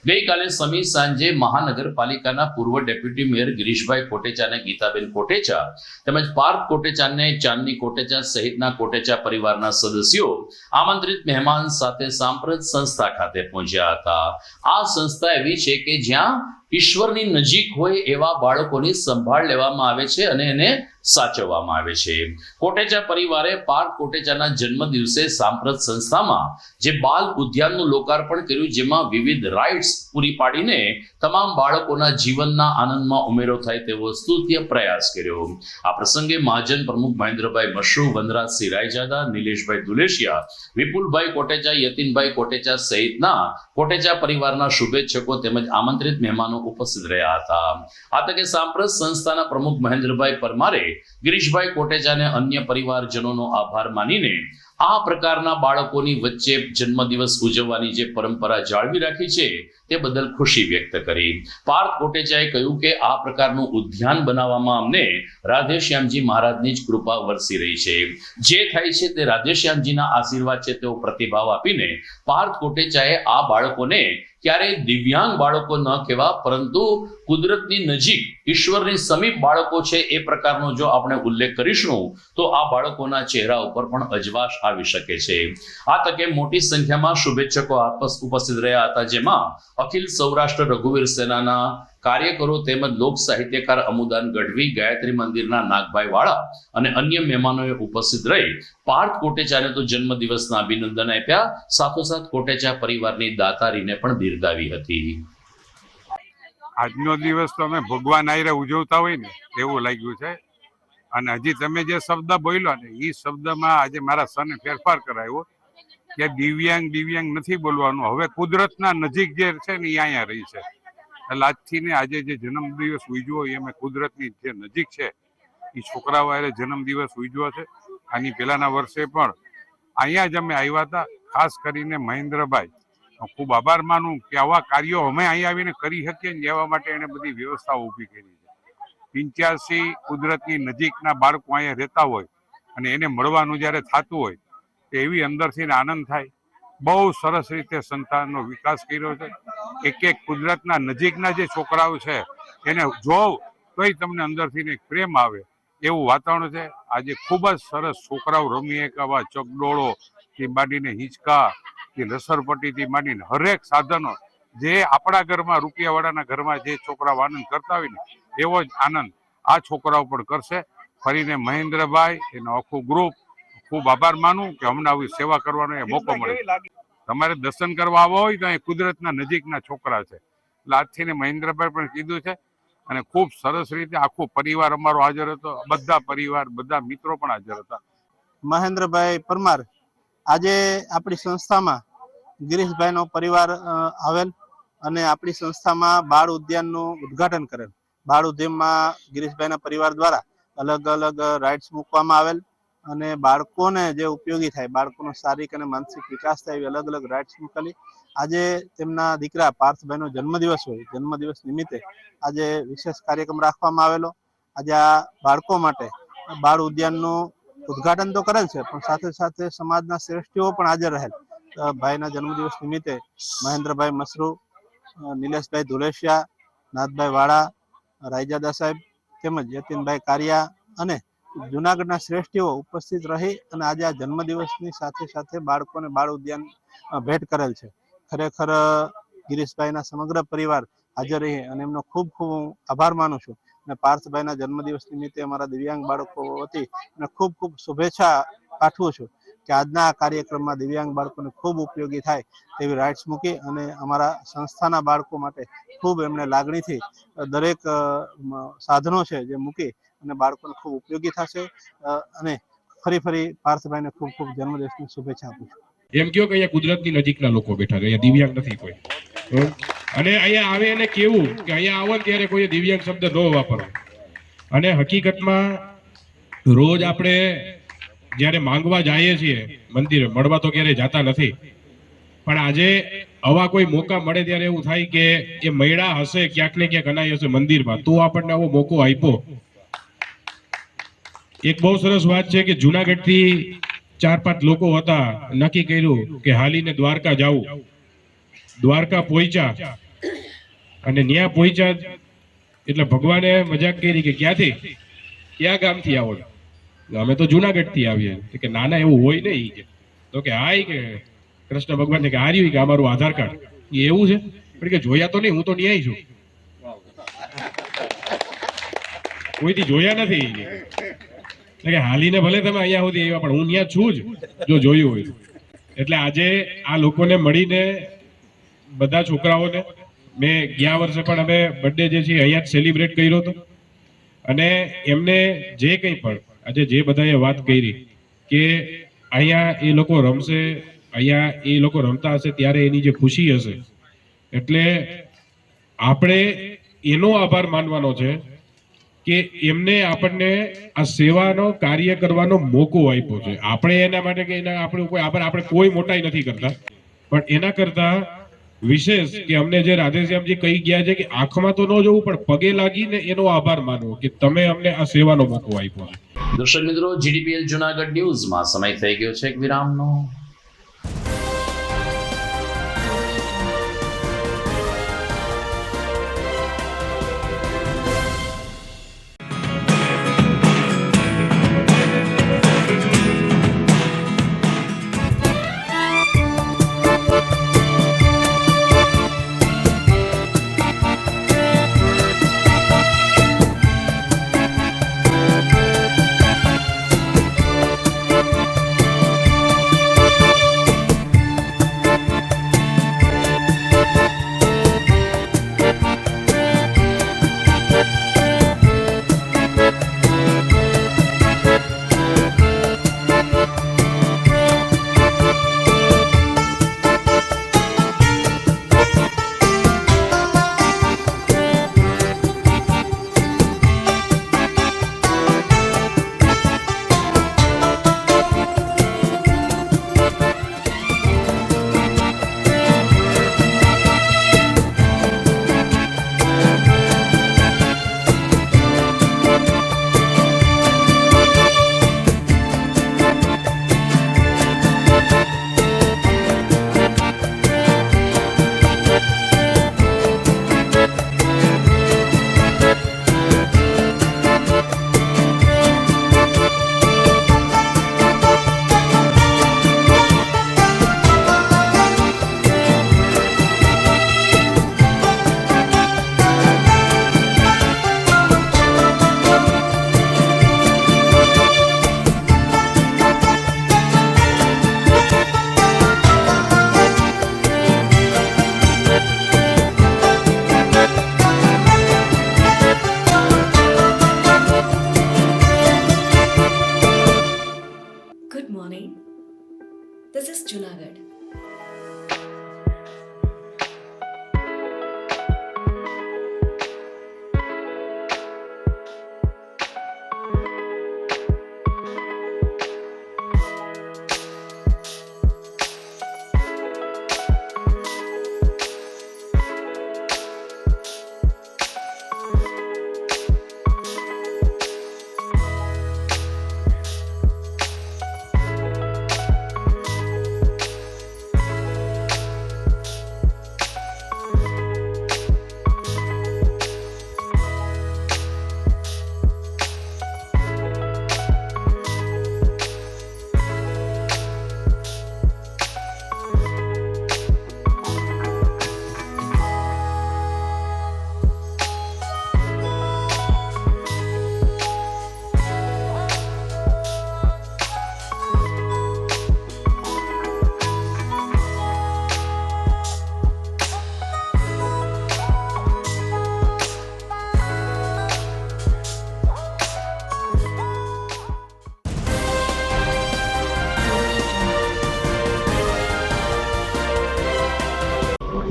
ગઈકાલે સમી સાંજે મહાનગરપાલિકાના પૂર્વ ડેપ્યુટી મેયર ગિરીશભાઈ કોટેચા અને ગીતાબેન કોટેચા તેમજ પાર્થ કોટેચાને ચાંદની કોટેચા સહિતના કોટેચા પરિવારના સદસ્યો આમંત્રિત મહેમાન સાથે સાંપ્રત સંસ્થા ખાતે પહોંચ્યા હતા. આ સંસ્થા એવી છે કે જ્યાં ઈશ્વરની નજીક હોય એવા બાળકોની સંભાળ લેવામાં આવે છે અને એને સાચવવામાં આવે છે. કોટેચા પરિવારે પાર્થ કોટેચાના જન્મ દિવસે સાંપ્રત સંસ્થામાં જે બાલ ઉદ્યાનનું લોકાર્પણ કર્યું, જેમાં વિવિધ રાઇડ્સ પૂરી પાડીને તમામ બાળકોના જીવનના આનંદમાં ઉમેરો થાય તેવો સ્તુત્ય પ્રયાસ કર્યો. આ પ્રસંગે મહાજન પ્રમુખ મહેન્દ્રભાઈ મશરૂ, વનરાજસિંહ રાયજાદા, નિલેશભાઈ દુલેશિયા, વિપુલભાઈ કોટેચા, યતીનભાઈ કોટેચા સહિતના કોટેચા પરિવારના શુભેચ્છકો તેમજ આમંત્રિત મહેમાનો ઉપસ્થિત રહ્યા હતા. આ તકે સાંપ્રત સંસ્થાના પ્રમુખ મહેન્દ્રભાઈ પરમારે ગિરીશભાઈ કોટેચાને અન્ય પરિવારજનોનો આભાર માનીને આ પ્રકારના બાળકોની વચ્ચે જન્મદિવસ ઉજવવાની જે પરંપરા જાળવી રાખી છે તે બદલ ખુશી વ્યક્ત કરી. પાર્થ કોટેચાએ કહ્યું કે આ પ્રકારનું ઉદ્યાન બનાવવામાં અમને રાધેશ્યામજી મહારાજની જ કૃપા વરસી રહી છે. જે થાય છે તે રાધેશ્યામજીના આશીર્વાદ છે તેવો પ્રતિભાવ આપીને પાર્થ કોટેચાએ આ બાળકોને ક્યારેય દિવ્યાંગ બાળકો ન કહેવા પરંતુ કુદરતની નજીક ઈશ્વરની સમીપ બાળકો છે એ પ્રકારનો જો આપણે ઉલ્લેખ કરીશું તો આ બાળકોના ચહેરા ઉપર પણ અજવાશ આવી શકે છે. આ તકે મોટી સંખ્યામાં શુભેચ્છકો ઉપસ્થિત રહ્યા હતા, જેમાં અખિલ સૌરાષ્ટ્ર રઘુવીર સેનાના કાર્યકરો તેમજ લોક સાહિત્યકાર અમુદાન ગઢવી, ગાયત્રી મંદિરના નાગભાઈ વાળા અને અન્ય મહેમાનોએ ઉપસ્થિત રહી પાર્થ કોટેચાને તો જન્મદિવસના અભિનંદન આપ્યા, સાથોસાથ કોટેચા પરિવારની દાતારીને પણ બિરદાવી હતી. આજનો દિવસ તો અમે ભગવાન આયરે ઉજવતા હોય ને એવું લાગ્યું છે. અને હજી તમે જે શબ્દ બોલ્યો ને એ શબ્દમાં આજે મારા સને ફેરફાર કરાયો કે દિવ્યાંગ નથી બોલવાનું, હવે કુદરતના નજીક જે છે ને એ અહીંયા રહી છે. એટલે આજથી ને આજે જે જન્મદિવસ ઉજવ્યો એ અમે કુદરતની જે નજીક છે એ છોકરાઓ આરે જન્મદિવસ ઉજવ્યો છે. આની પહેલાના વર્ષે પણ અહીંયા જ અમે આવ્યા હતા. ખાસ કરીને મહેન્દ્રભાઈ ખૂબ આભાર માનું કે આવા કાર્યો અમે અહીંયા આવીને કરી શકીએ ને એવા માટે એને બધી વ્યવસ્થાઓ ઊભી કરી છે. 85 કુદરતની નજીકના બાળકો અહીંયા રહેતા હોય અને એને મળવાનું જ્યારે થતું હોય તો એવી અંદરથી આનંદ થાય. બહુ સરસ રીતે સંતાનનો વિકાસ કર્યો છે. એક કુદરતના નજીકના જે છોકરાઓ છે એને જોવ તોય તમને અંદરથી એક પ્રેમ આવે એવું વાતાવરણ છે. આજે ખૂબ જ સરસ છોકરાઓ રમી એક આવા ચકડોળો થી માંડીને હિંચકા કે લસરપટ્ટીથી માંડીને હરેક સાધનો જે આપણા ઘરમાં રૂપિયાવાળાના ઘરમાં જે છોકરાઓ આનંદ કરતા હોય ને એવો જ આનંદ આ છોકરાઓ પણ કરશે. ફરીને મહેન્દ્રભાઈ એનો આખું ગ્રુપ ખૂબ આભાર માનું કે અમને આવી સેવા કરવાનો એ મોકો મળે. તમારે દર્શન કરવા આવવા હોય તો અહીં કુદરતના નજીકના છોકરા છે. એટલે આજથી મહેન્દ્રભાઈ પણ કીધું છે અને ખૂબ સરસ રીતે આખો પરિવાર અમારો હાજર હતો. બધા પરિવાર, બધા મિત્રો પણ હાજર હતા. મહેન્દ્રભાઈ પરમાર આજે આપણી સંસ્થામાં ગિરીશભાઈનો પરિવાર આવેલ અને આપણી સંસ્થામાં બાળ ઉદ્યાનનું ઉદ્ઘાટન કરેલ. બાળ ઉદ્યાનમાં ગિરીશભાઈના પરિવાર દ્વારા અલગ અલગ રાઇડ્સ મૂકવામાં આવેલ અને બાળકોને જે ઉપયોગી થાય, બાળકોનો શારીરિક અને માનસિક વિકાસ થાય એવી અલગ અલગ રાઇડ્સ મૂકેલી. આજે તેમના દીકરા પાર્થભાઈનો જન્મદિવસ હોય, જન્મદિવસ નિમિત્તે આજે વિશેષ કાર્યક્રમ રાખવામાં આવેલો. આજે આ બાળકો માટે બાળ ઉદ્યાનનું ઉદ્ઘાટન તો કરેલ છે પણ સાથે સાથે સમાજના શ્રેષ્ઠીઓ પણ હાજર રહેલ. ભાઈના જન્મદિવસ નિમિત્તે મહેન્દ્રભાઈ મસરૂ, નિલેશભાઈ ધુલેશિયા, નાથભાઈ વાળા, રાયજાદા સાહેબ તેમજ યતીનભાઈ કારિયા અને જુનાગઢના શ્રેષ્ઠીઓ ઉપસ્થિત રહી અને આજે આ જન્મદિવસની સાથે સાથે બાળકોને બાળ ઉદ્યાન ભેટ કરેલ છે. ખરેખર ગિરીશભાઈના સમગ્ર પરિવાર હાજર રહી અને એમનો ખૂબ ખૂબ હું આભાર માનું છું અને પાર્થભાઈના જન્મદિવસ નિમિત્તે અમારા દિવ્યાંગ બાળકો વતી અને ખૂબ ખૂબ શુભેચ્છા પાઠવું છું કે આજના આ કાર્યક્રમમાં દિવ્યાંગ બાળકોને ખૂબ ઉપયોગી થાય તેવી રાઇટ્સ મૂકી અને અમારા સંસ્થાના બાળકો માટે ખૂબ એમણે લાગણીથી દરેક સાધનો છે જે મૂકી અને બાળકોને ખૂબ ઉપયોગી થશે અને ફરી પાર્થભાઈને ખૂબ ખૂબ જન્મદિવસની શુભેચ્છા આપું છું. એમ કહો કે અહીંયા કુદરતની નજીકના લોકો બેઠા છે, અહીંયા દિવ્યાંગ નથી કોઈ. અને અહીંયા આવે અને કેવું કે અહીંયા આવો ત્યારે કોઈ દિવ્યાંગ શબ્દ ન વાપરવો. અને હકીકતમાં રોજ આપણે જ્યારે માંગવા જઈએ છીએ મંદિરે, મળવા તો ક્યારેય જાતા નથી, પણ આજે આવા કોઈ મોકા મળે ત્યારે એવું થાય કે એ મૈડા હશે ક્યાંક ને ક્યાંક અનાઈ હશે મંદિરમાં, તો આપણને આવો મોકો આપ્યો. એક બહુ સરસ વાત છે કે જુનાગઢથી 4-5 લોકો હતા, નક્કી કર્યું કે હાલીને દ્વારકા જાવું. દ્વારકા પહોંચ્યા અને ત્યાં પહોંચ્યા એટલે ભગવાને મજાક કરી કે ક્યાંથી, ક્યાં ગામથી આવો? અમે તો જુનાગઢ થી આવીએ. કે નાના એવું હોય નહીં. તો કે હા, કે કૃષ્ણ ભગવાન કે હાર્યું કે અમારું આધાર કાર્ડ. એવું છે? પણ કે જોયા તો નહીં, હું તો ન્યાય છું, કોઈથી જોયા નથી. કે હાલીને ભલે તમે અહીંયા સુધી આવ્યા પણ હું ત્યાં છું જ જો જોયું હોય. એટલે આજે આ લોકોને મળીને બધા છોકરાઓને મેં ગયા વર્ષે પણ અમે બર્થડે જે છે અહીંયા જ સેલિબ્રેટ કર્યો હતો અને એમને જે કંઈ પણ આજે જે બધાએ વાત કરી કે અહીંયા એ લોકો રમશે, અહીંયા એ લોકો રમતા હશે ત્યારે એની જે ખુશી હશે, એટલે આપણે એનો આભાર માનવાનો છે કે એમને આપણને આ સેવાનો કાર્ય કરવાનો મોકો આપ્યો છે. આપણે એના માટે કે એના આપણે કોઈ મોટાઈ નથી કરતા, પણ એના કરતા વિશેષ કે અમને જે રાધેશ્યામજી કહી ગયા છે કે આંખમાં તો ન જોવું પણ પગે લાગીને એનો આભાર માનવો કે તમે અમને આ સેવાનો મોકો આપ્યો છે. દર્શક મિત્રો, જીડીપીએલ જુનાગઢ ન્યૂઝમાં સમય થઈ ગયો છે એક વિરામનો.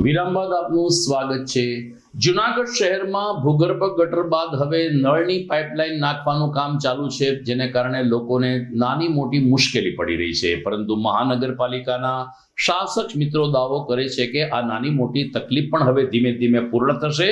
વિરામ બાદ આપનું સ્વાગત છે. જુનાગઢ શહેરમાં ભૂગર્ભ ગટર બાદ હવે નળની પાઇપલાઇન નાખવાનું કામ ચાલુ છે, જેને કારણે લોકોને નાની મોટી મુશ્કેલી પડી રહી છે. પરંતુ મહાનગરપાલિકાના શાસક મિત્રો દાવો કરે છે કે આ નાની મોટી તકલીફ પણ હવે ધીમે ધીમે પૂર્ણ થશે.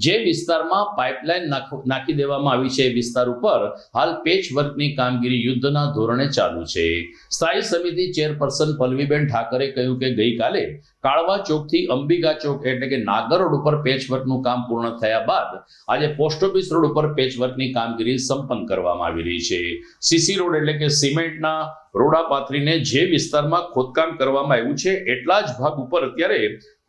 જે વિસ્તારમાં પાઇપલાઇન નાખી દેવામાં આવી છે એ વિસ્તાર ઉપર હાલ પેચવર્કની કામગીરી યુદ્ધના ધોરણે ચાલુ છે. સ્થાયી સમિતિ ચેરપર્સન પલ્લવીબેન ઠાકરે કહ્યું કે ગઈકાલે કાળવા ચોકથી અંબિકા ચોક એટલે કે નાગર રોડ ઉપર પેચવર્કનું કામ પૂર્ણ થયા બાદ આજે પોસ્ટ ઓફિસ રોડ ઉપર પેચવર્કની કામગીરી સંપન્ન કરવામાં આવી રહી છે. સીસી રોડ એટલે કે સિમેન્ટના રોડા પાથરીને જે વિસ્તારમાં ખોદકામ કરવામાં આવ્યું છે એટલા જ ભાગ ઉપર અત્યારે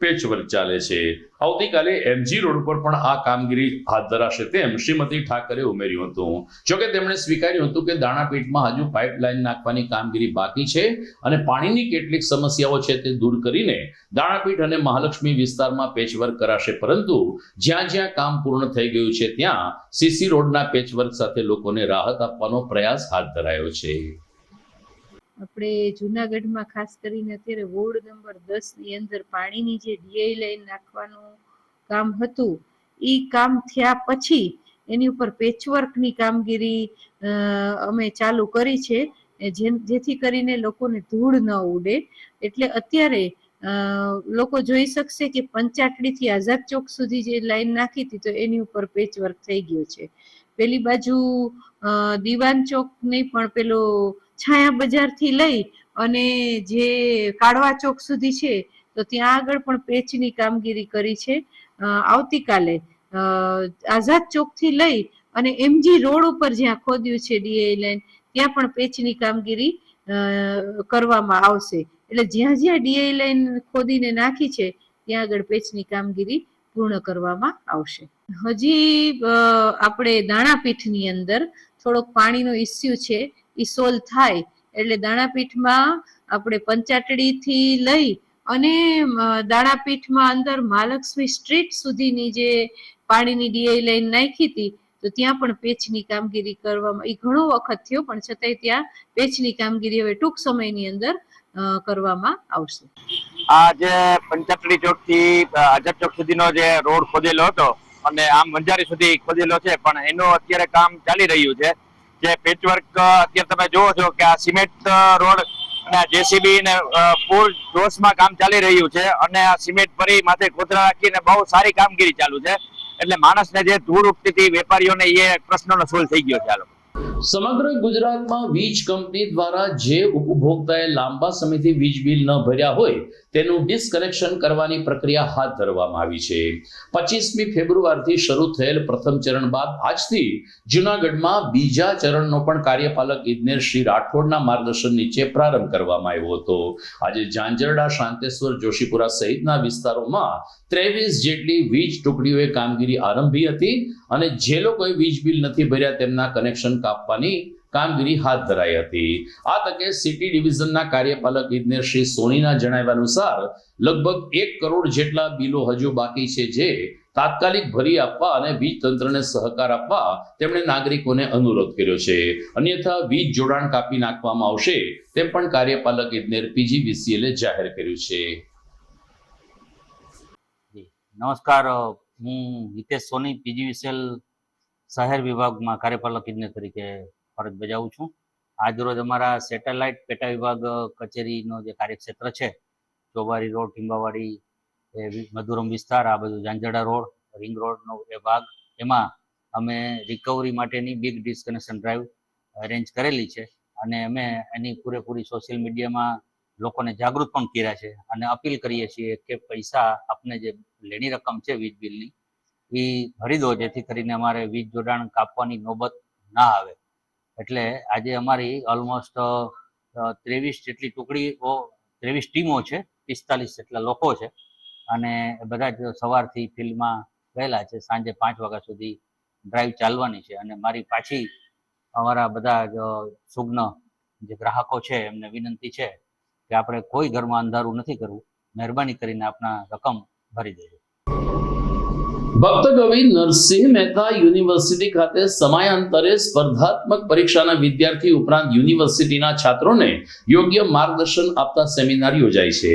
પેચવર્ક ચાલે છે. આવતીકાલે એમજી રોડ ઉપર પણ આ કામગીરી હાથ ધરાશે તેમ શ્રીમતી ઠાકરે ઉમેર્યું હતું. જોકે તેમણે સ્વીકાર્યું હતું કે દાણાપીઠમાં હજુ પાઇપલાઇન નાખવાની કામગીરી બાકી છે અને પાણીની કેટલીક સમસ્યાઓ છે તે દૂર કરીને દાણાપીઠ અને મહાલક્ષ્મી વિસ્તારમાં પેચવર્ક કરાશે. પરંતુ જ્યાં જ્યાં કામ પૂર્ણ થઈ ગયું છે ત્યાં સીસી રોડના પેચવર્ક સાથે લોકોને રાહત આપવાનો પ્રયાસ હાથ ધરાયો છે. આપણે જુનાગઢમાં ખાસ કરીને અત્યારે વોર્ડ નંબર 10 ની અંદર પાણીની જે ડીઆઈ લાઈન નાખવાનું કામ હતું એ કામ થયા પછી એની ઉપર પેચવર્કની કામગીરી અમે ચાલુ કરી છે, જેથી કરીને લોકોને ધૂળ ન ઉડે. એટલે અત્યારે લોકો જોઈ શકશે કે પંચાટડીથી આઝાદ ચોક સુધી જે લાઈન નાખી હતી તો એની ઉપર પેચવર્ક થઈ ગયો છે. પેલી બાજુ દીવાન ચોક નહીં પણ પેલો છાયા બજારથી લઈ અને જે કાળવા ચોક સુધી છે તો ત્યાં આગળ પણ પેચની કામગીરી કરી છે. આવતીકાલે આઝાદ ચોકથી લઈ અને એમજી રોડ ઉપર જ્યાં ખોદ્યું છે ડીઆઈ લાઈન ત્યાં પણ પેચની કામગીરી કરવામાં આવશે. એટલે જ્યાં જ્યાં ડીઆઈ લાઈન ખોદીને નાખી છે ત્યાં આગળ પેચની કામગીરી પૂર્ણ કરવામાં આવશે. હજી આપણે દાણાપીઠની અંદર થોડોક પાણીનો ઇસ્યુ છે એ સોલ્વ થાય એટલે દાણાપીઠમાં આપણે પંચાટડીથી લઈ અને દાણાપીઠમાં અંદર મહાલક્ષ્મી સ્ટ્રીટ સુધીની જે પાણીની ડીઆઈ લાઈન નાખી હતી તો ત્યાં પણ પેચની કામગીરી કરવામાં એ ઘણો વખત થયો, પણ છતાંય ત્યાં પેચની કામગીરી હવે ટૂંક સમયની અંદર કરવામાં આવશે. આ જે પંચાટડી ચોક થી આઝાદ ચોક સુધીનો જે રોડ ખોદેલો હતો અને આમ મંજારી સુધી ખોદેલો છે, પણ એનું અત્યારે કામ ચાલી રહ્યું છે. જે પેચવર્ક અત્યારે તમે જોવો છો કે આ સિમેન્ટ રોડ અને જેસીબી ને ફૂલ જોશમાં કામ ચાલી રહ્યું છે અને આ સિમેન્ટ ભરી માથે કોથળા રાખીને બહુ સારી કામગીરી ચાલુ છે. એટલે માણસને જે ધૂળ ઉઠતી હતી વેપારીઓને એ પ્રશ્નનો સોલ્વ થઈ ગયો છે. સમગ્ર ગુજરાતમાં વીજ કંપની દ્વારા જે ઉપભોક્તાએ લાંબા સમયથી વીજ બિલ ન ભર્યા હોય તેનું ડિસ્કનેક્શન કરવાની પ્રક્રિયા હાથ ધરવામાં આવી છે. 25મી ફેબ્રુઆરીથી શરૂ થયેલ પ્રથમ ચરણ બાદ આજથી જૂનાગઢમાં બીજા ચરણનો પણ કાર્યપાલક ઇજનેર શ્રી રાઠોડના માર્ગદર્શન નીચે પ્રારંભ કરવામાં આવ્યો હતો. આજે ઝાંઝરડા, શાંતેશ્વર, જોશીપુરા સહિતના વિસ્તારોમાં 23 જેટલી વીજ ટુકડીઓએ કામગીરી આરંભી હતી અને જે લોકોએ વીજ બિલ નથી ભર્યા તેમના કનેક્શન કાપવાની કામગીરી હાથ ધરાઈ હતી. આ તકે સિટી ડિવિઝનના કાર્યપાલક ઇજનેર શ્રી સોનીના જણાવ્યા અનુસાર લગભગ 1 કરોડ જેટલા બિલો હજુ બાકી છે, જે તાત્કાલિક ભરી આપવા અને વીજ તંત્રને સહકાર આપવા તેમણે નાગરિકોને અનુરોધ કર્યો છે. અન્યથા વીજ જોડાણ કાપી નાખવામાં આવશે તેમ પણ કાર્યપાલક ઇજનેર PGVCL જાહેર કર્યું છે. નમસ્કાર, હું હિતેશ સોની PGVCL શહેર વિભાગમાં કાર્યપાલક ઇજનેર તરીકે ફરજ બજાવું છું. આજરોજ અમારા સેટેલાઇટ પેટા વિભાગ કચેરીનો જે કાર્યક્ષેત્ર છે, ચોબારી રોડ, ટીંબાવાડી, મધુરમ વિસ્તાર, આ બધું ઝાંઝરડા રોડ, રિંગ રોડનો એ ભાગ, એમાં અમે રિકવરી માટેની બિગ ડિસ્કનેક્શન ડ્રાઈવ અરેન્જ કરેલી છે અને અમે એની પૂરેપૂરી સોશિયલ મીડિયામાં લોકોને જાગૃત પણ કર્યા છે અને અપીલ કરીએ છીએ કે પૈસા આપને જે લેણી રકમ છે વીજ બિલની એ ભરી દો, જેથી કરીને અમારે વીજ જોડાણ કાપવાની નોબત ના આવે. એટલે આજે અમારી ઓલમોસ્ટ 23 જેટલી ટુકડીઓ, 23 ટીમો છે, 45 જેટલા લોકો છે અને બધા જ સવારથી ફિલ્ડમાં ગયેલા છે. સાંજે 5 વાગ્યા સુધી ડ્રાઈવ ચાલવાની છે અને મારી પાછી અમારા બધા જ સુગ્ન જે ગ્રાહકો છે એમને વિનંતી છે કે આપણે કોઈ ઘરમાં અંધારું નથી કરવું, મહેરબાની કરીને આપના રકમ ભરી દેજો. ભક્ત કવિ નરસિંહ મહેતા યુનિવર્સિટી ખાતે સમયાંતરે સ્પર્ધાત્મક પરીક્ષાના વિદ્યાર્થી ઉપરાંત યુનિવર્સિટીના છાત્રોને યોગ્ય માર્ગદર્શન આપતા સેમિનાર યોજાય છે.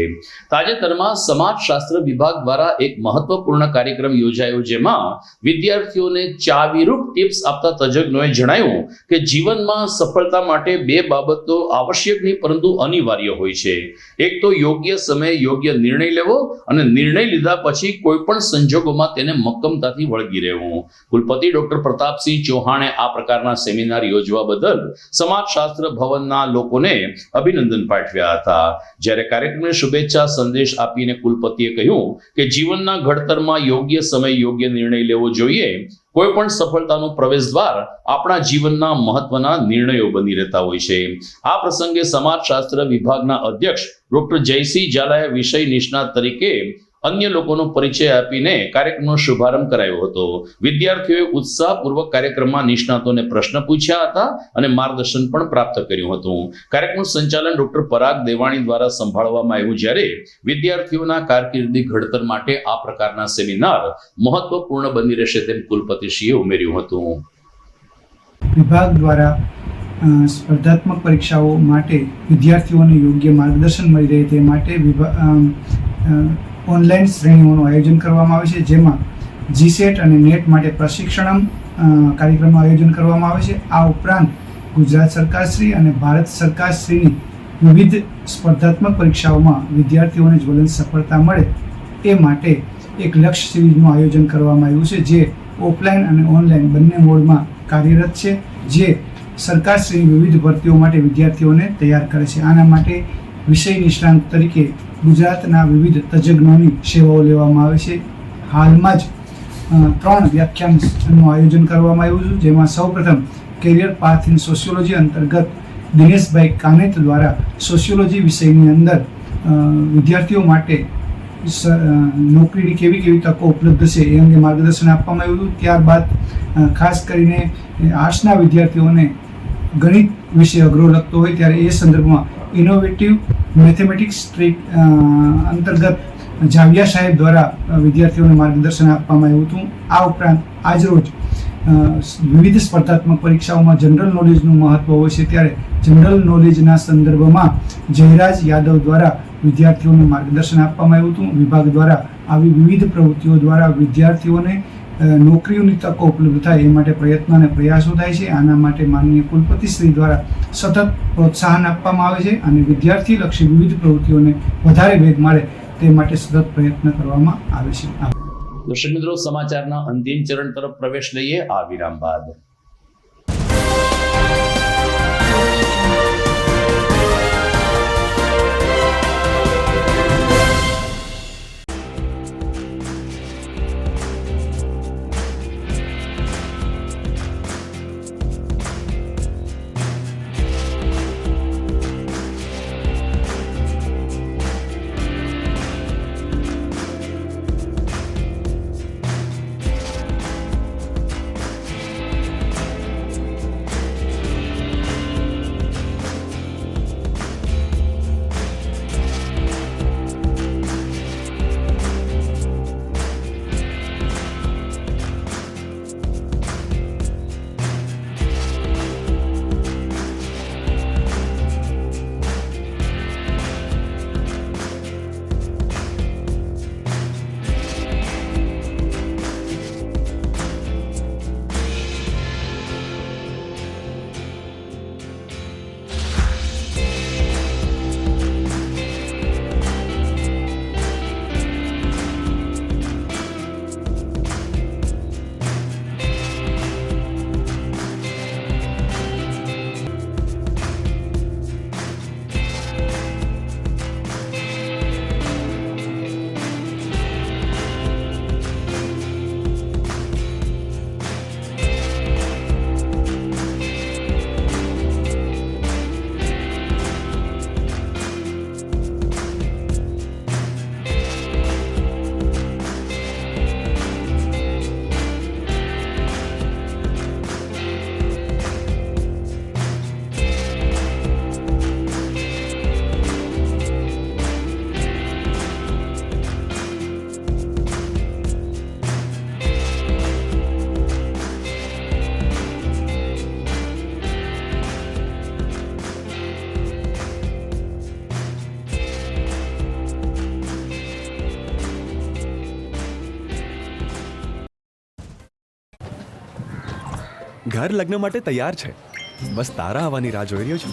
તાજેતરમાં સમાજશાસ્ત્ર વિભાગ દ્વારા એક મહત્વપૂર્ણ કાર્યક્રમ યોજાયો, જેમાં વિદ્યાર્થીઓને ચાવીરૂપ ટિપ્સ આપતા તજજ્ઞોએ જણાવ્યું કે જીવનમાં સફળતા માટે બે બાબતો આવશ્યક નહીં પરંતુ અનિવાર્ય હોય છે. એક તો યોગ્ય સમયે યોગ્ય નિર્ણય લેવો અને નિર્ણય લીધા પછી કોઈ પણ સંજોગોમાં તેને મક્કમતાથી વળગી રહેવું. કુલપતિ ડોક્ટર પ્રતાપસિંહ ચૌહાણે આ પ્રકારના સેમિનાર યોજવા બદલ સમાજશાસ્ત્ર ભવનના લોકોને અભિનંદન પાઠવ્યા હતા. જ્યારે કાર્યક્રમને શુભેચ્છા સંદેશ આપીને કુલપતિએ કહ્યું કે જીવનના ઘડતરમાં યોગ્ય સમય યોગ્ય નિર્ણય લેવો જોઈએ. કોઈ પણ સફળતાનું પ્રવેશ દ્વાર આપણા જીવનના મહત્વના નિર્ણયો બની રહેતા હોય છે. આ પ્રસંગે સમાજશાસ્ત્ર વિભાગના અધ્યક્ષ ડોક્ટર જયસિંહ ઝાલાએ વિષય નિષ્ણાત તરીકે અન્ય લોકોનો પરિચય આપીને કાર્યક્રમનો શુભારંભ કરાયો હતો. વિદ્યાર્થીઓએ ઉત્સાહપૂર્વક કાર્યક્રમમાં નિષ્ણાતોને પ્રશ્ન પૂછ્યા હતા અને માર્ગદર્શન પણ પ્રાપ્ત કર્યું હતું. કાર્યક્રમનું સંચાલન ડોક્ટર પરાગ દેવાણી દ્વારા સંભાળવામાં આવ્યું, જ્યારે વિદ્યાર્થીઓના કારકિર્દી ઘડતર માટે આ પ્રકારના સેમિનાર મહત્વપૂર્ણ બની રહેશે તેમ કુલપતિશ્રીએ ઉમેર્યું હતું. વિભાગ દ્વારા સ્પર્ધાત્મક પરીક્ષાઓ માટે વિદ્યાર્થીઓને યોગ્ય માર્ગદર્શન મળી રહે તે માટે ઓનલાઈન શ્રેણીઓનું આયોજન કરવામાં આવે છે, જેમાં જીસેટ અને નેટ માટે પ્રશિક્ષણ કાર્યક્રમનું આયોજન કરવામાં આવે છે. આ ઉપરાંત ગુજરાત સરકારશ્રી અને ભારત સરકારશ્રીની વિવિધ સ્પર્ધાત્મક પરીક્ષાઓમાં વિદ્યાર્થીઓને જ્વલંત સફળતા મળે એ માટે એક લક્ષ્ય સિરીઝનું આયોજન કરવામાં આવ્યું છે, જે ઓફલાઈન અને ઓનલાઈન બંને મોડમાં કાર્યરત છે, જે સરકારશ્રીની વિવિધ ભરતીઓ માટે વિદ્યાર્થીઓને તૈયાર કરે છે. આના માટે વિષય નિષ્ણાંત તરીકે ગુજરાતના વિવિધ તજજ્ઞોની સેવાઓ લેવામાં આવે છે. હાલમાં જ 3 વ્યાખ્યાનનું આયોજન કરવામાં આવ્યું છે, જેમાં સૌપ્રથમ કેરિયર પાથ ઇન સોશિયોલોજી અંતર્ગત દિનેશભાઈ કાનેત દ્વારા સોશિયોલોજી વિષયની અંદર વિદ્યાર્થીઓ માટે નોકરીની કેવી કેવી તકો ઉપલબ્ધ છે એ અંગે માર્ગદર્શન આપવામાં આવ્યું હતું. ત્યારબાદ ખાસ કરીને આર્ટ્સના વિદ્યાર્થીઓને ગણિત વિષય અઘરો લગતો હોય ત્યારે એ સંદર્ભમાં ઇનોવેટિવ મેથેમેટિક્સ સ્ટ્રીટ અંતર્ગત જાવિયા સાહેબ દ્વારા વિદ્યાર્થીઓને માર્ગદર્શન આપવામાં આવ્યું હતું. આ ઉપરાંત આજરોજ વિવિધ સ્પર્ધાત્મક પરીક્ષાઓમાં જનરલ નોલેજનું મહત્વ હોય છે, ત્યારે જનરલ નોલેજના સંદર્ભમાં જયરાજ યાદવ દ્વારા વિદ્યાર્થીઓને માર્ગદર્શન આપવામાં આવ્યું હતું. વિભાગ દ્વારા આવી વિવિધ પ્રવૃત્તિઓ દ્વારા વિદ્યાર્થીઓને નોકરીઓની તકો ઉપલબ્ધ થાય એ માટે પ્રયત્ન અને પ્રયાસો થાય છે. આના માટે માનનીય કુલપતિશ્રી દ્વારા સતત પ્રોત્સાહન આપવામાં આવે છે અને વિદ્યાર્થીલક્ષી વિવિધ પ્રવૃત્તિઓને વધારે વેગ મળે તે માટે સતત પ્રયત્ન કરવામાં આવે છે. દર્શક મિત્રો, સમાચારના અંતિમ ચરણ તરફ પ્રવેશ લઈએ આ વિરામ બાદ. ઘર લગ્ન માટે તૈયાર છે, બસ તારા આવવાની રાહ જોઈ રહ્યો છું.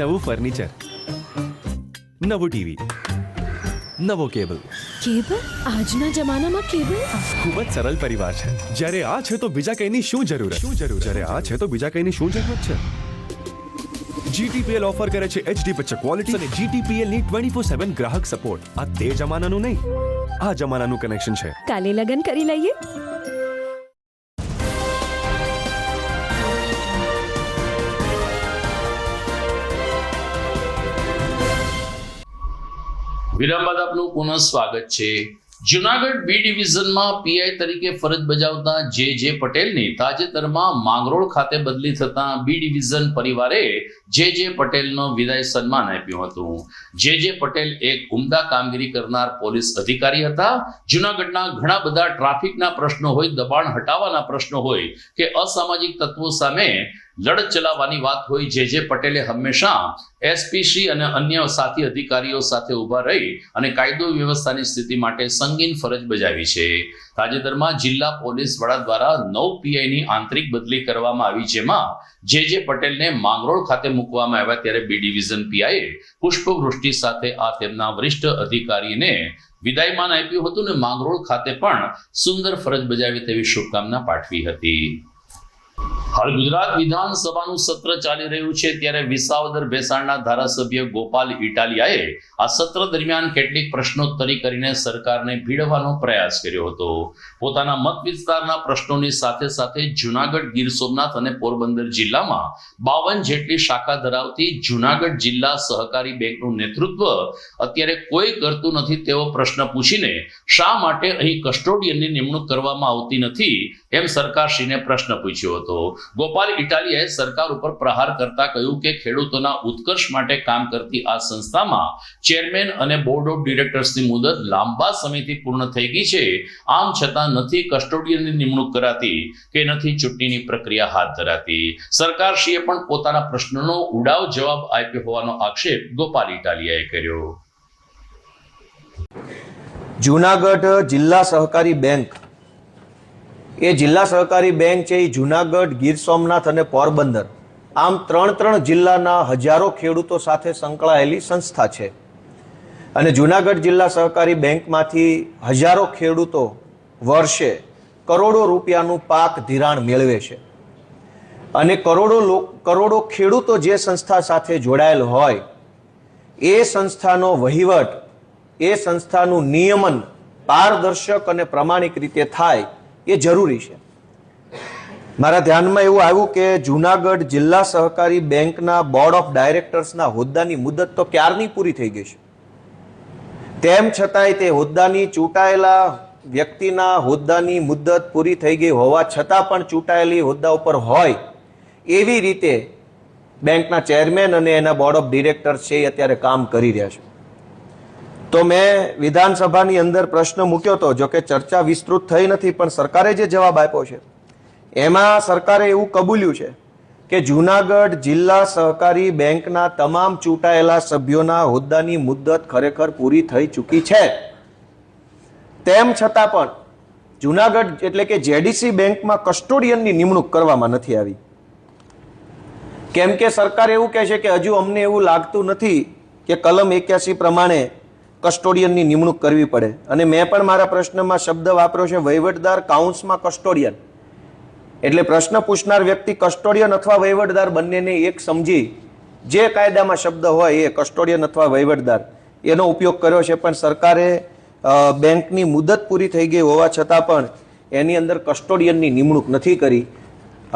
નવું ફર્નિચર, નવું ટીવી, નવો કેબલ. કેબલ? આજના જમાનામાં કેબલ? ખૂબ જ સરળ પરિવાર છે. જ્યારે આ છે તો બીજા કઈની શું જરૂરત? જ્યારે આ છે તો બીજા કઈની શું જરૂરત છે? GTPL ઓફર કરે છે HD પિક્ચર ક્વોલિટી અને GTPL ની 24/7 ગ્રાહક સપોર્ટ. આ તે જમાનાનું નહીં, આ જમાનાનું કનેક્શન છે. કાલે લગન કરી લઈએ. વિરામ બાદ આપનું પુનઃ સ્વાગત છે. જુનાગઢ બી ડિવિઝનમાં પીઆઈ તરીકે ફરજ બજાવતા જે પટેલની તાજેતરમાં માંગરોળ ખાતે બદલી થતા બી ડિવિઝન પરિવારે જે પટેલનો વિદાય સન્માન આપ્યું હતું. જે પટેલ એક ઉમદા કામગીરી કરનાર પોલીસ અધિકારી હતા. જુનાગઢના ઘણા બધા ટ્રાફિકના પ્રશ્નો હોય, દબાણ હટાવવાના પ્રશ્નો હોય કે અસામાજિક તત્વો સામે લડત ચલાવવાની વાત હોય, જે પટેલે હંમેશા એસપી શ્રી અને અન્ય સાથી અધિકારીઓ સાથે ઉભા રહી અને કાયદો વ્યવસ્થાની સ્થિતિ માટે સંગીન ફરજ બજાવી છે. તાજેતરમાં જિલ્લા પોલીસ વડા દ્વારા 9 પીઆઈની આંતરિક બદલી કરવામાં આવી, જેમાં જે પટેલને માંગરોળ ખાતે મૂકવામાં આવ્યા ત્યારે બી ડિવિઝન પીઆઈએ પુષ્પવૃષ્ટિ સાથે આ તેમના વરિષ્ઠ અધિકારીને વિદાયમાન આપ્યું હતું અને માંગરોળ ખાતે પણ સુંદર ફરજ બજાવી તેવી શુભકામના પાઠવી હતી. હાલ ગુજરાત વિધાનસભાનું સત્ર ચાલી રહ્યું છે ત્યારે વિસાવદર ભેસાણના ધારાસભ્ય ગોપાલ ઇટાલિયાએ આ સત્ર દરમિયાન કેટલીક પ્રશ્નોત્તરી કરીને સરકારને ભીડવાનો પ્રયાસ કર્યો હતો. પોતાના મત વિસ્તારના પ્રશ્નોની સાથે સાથે જુનાગઢ, ગીર સોમનાથ અને પોરબંદર જિલ્લામાં 52 જેટલી શાખા ધરાવતી જુનાગઢ જિલ્લા સહકારી બેંકનું નેતૃત્વ અત્યારે કોઈ કરતું નથી તેવો પ્રશ્ન પૂછીને શા માટે અહીં કસ્ટોડિયનની નિમણૂક કરવામાં આવતી નથી એમ સરકારશ્રીને પ્રશ્ન પૂછ્યો હતો. ગોપાલ ઇટાલિયાએ સરકાર ઉપર પ્રહાર કરતા કહ્યું કે ખેડૂતોના ઉત્કર્ષ માટે કામ કરતી આ સંસ્થામાં ચેરમેન અને બોર્ડ ઓફ ડિરેક્ટર્સની મુદત લાંબા સમયથી પૂર્ણ થઈ ગઈ છે. આમ છતાં નથી કસ્ટોડિયનની નિમણૂક કરાતી કે નથી ચૂંટણીની પ્રક્રિયા હાથ ધરાતી. સરકારશ્રીએ પણ પોતાના પ્રશ્નનો ઉડાવ જવાબ આપ્યો હોવાનો આક્ષેપ ગોપાલ ઇટાલિયાએ કર્યો. જૂનાગઢ જિલ્લા સહકારી બેંક, એ જિલ્લા સહકારી બેંક છે એ જૂનાગઢ, ગીર સોમનાથ અને પોરબંદર આમ ત્રણ જિલ્લાના હજારો ખેડૂતો સાથે સંકળાયેલી સંસ્થા છે. અને જૂનાગઢ જિલ્લા સહકારી બેંકમાંથી હજારો ખેડૂતો વર્ષે કરોડો રૂપિયાનું પાક ધિરાણ મેળવે છે. અને કરોડો ખેડૂતો જે સંસ્થા સાથે જોડાયેલ હોય એ સંસ્થાનો વહીવટ, એ સંસ્થાનું નિયમન પારદર્શક અને પ્રામાણિક રીતે થાય એ જરૂરી છે. મારા ધ્યાનમાં એવું આવ્યું કે જૂનાગઢ જિલ્લા સહકારી બેંકના બોર્ડ ઓફ ડાયરેક્ટર્સના હોદ્દાની મુદત તો ક્યારની પૂરી થઈ ગઈ છે. તેમ છતાંય તે હોદ્દાની ચૂંટાયેલા વ્યક્તિના હોદ્દાની મુદત પૂરી થઈ ગઈ હોવા છતાં પણ ચૂંટાયેલી હોદ્દા ઉપર હોય એવી રીતે બેંકના ચેરમેન અને એના બોર્ડ ઓફ ડિરેક્ટર્સ છે એ અત્યારે કામ કરી રહ્યા છે. તો મેં વિધાનસભાની અંદર પ્રશ્ન મૂક્યો હતો, જો કે ચર્ચા વિસ્તૃત થઈ નથી, પણ સરકારે જે જવાબ આપ્યો છે એમાં સરકારે એવું કબૂલ્યું છે કે જૂનાગઢ જિલ્લા સહકારી બેંકના તમામ ચૂંટાયેલા સભ્યોના હોદ્દાની મુદત ખરેખર પૂરી થઈ ચૂકી છે. તેમ છતાં પણ જૂનાગઢ એટલે કે જેડીસી બેંકમાં કસ્ટોડિયનની નિમણૂક કરવામાં નથી આવી. કેમ કે સરકાર એવું કહે છે કે હજુ અમને એવું લાગતું નથી કે કલમ 81 પ્રમાણે કસ્ટોડિયનની નિમણૂક કરવી પડે. અને મેં પણ મારા પ્રશ્નમાં શબ્દ વાપર્યો છે વહીવટદાર કાઉન્સમાં કસ્ટોડિયન. એટલે પ્રશ્ન પૂછનાર વ્યક્તિ કસ્ટોડિયન અથવા વહીવટદાર બંનેને એક સમજી જે કાયદામાં શબ્દ હોય એ કસ્ટોડિયન અથવા વહીવટદાર એનો ઉપયોગ કર્યો છે. પણ સરકારે બેંકની મુદત પૂરી થઈ ગઈ હોવા છતાં પણ એની અંદર કસ્ટોડિયનની નિમણૂક નથી કરી.